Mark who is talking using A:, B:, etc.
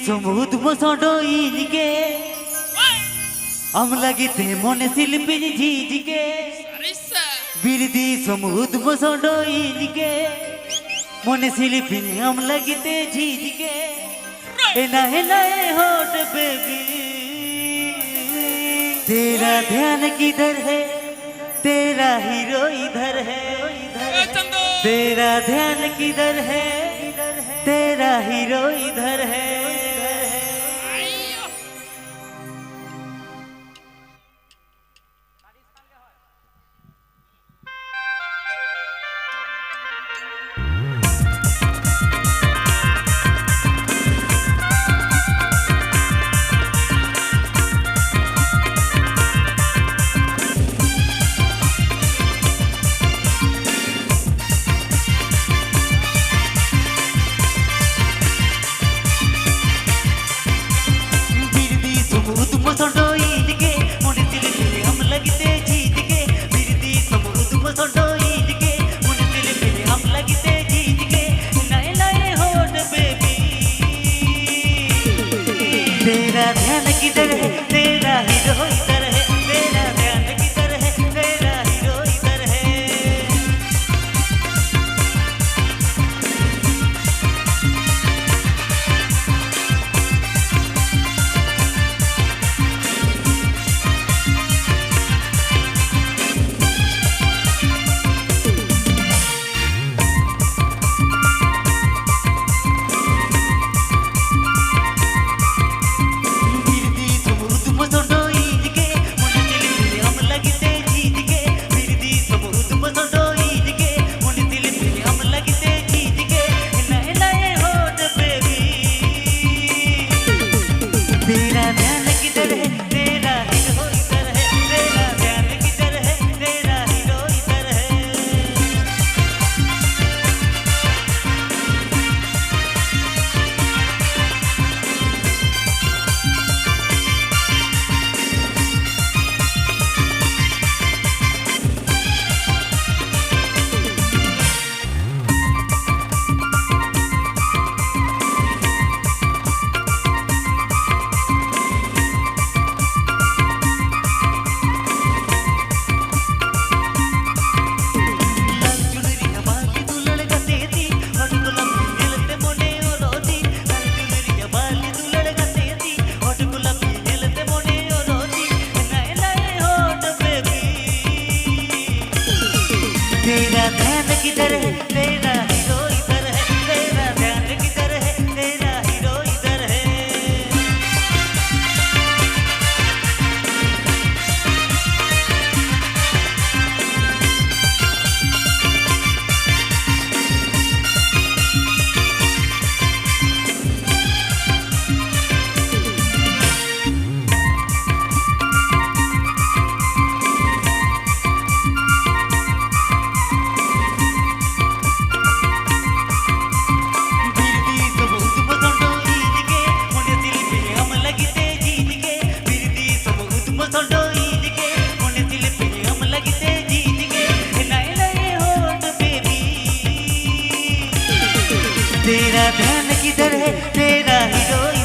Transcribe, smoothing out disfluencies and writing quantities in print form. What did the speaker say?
A: সমুদ বসডইলিকে আমলাগিতে মনে শিল্পী ঝিঝিকে বিরদি সমুদ বসডইলিকে মনে শিল্পী আমলাগিতে ঝিঝিকে এনাহে होट बेबी तेरा ध्यान किधर है तेरा हीरो इधर है तेरा ध्यान किधर है तेरा हीरो इधर है तेरा ध्यान किधर है तेरा हीरो इधर है तेरा ध्यान किधर है तेरा हीरो इधर है तेरा ध्यान किधर है तेरा हीरो इधर है तेरा ध्यान किधर है तेरा हीरो इधर है तेरा ध्यान किधर है तेरा हीरो इधर है तेरा ध्यान किधर है तेरा हीरो इधर है तेरा ध्यान किधर है तेरा हीरो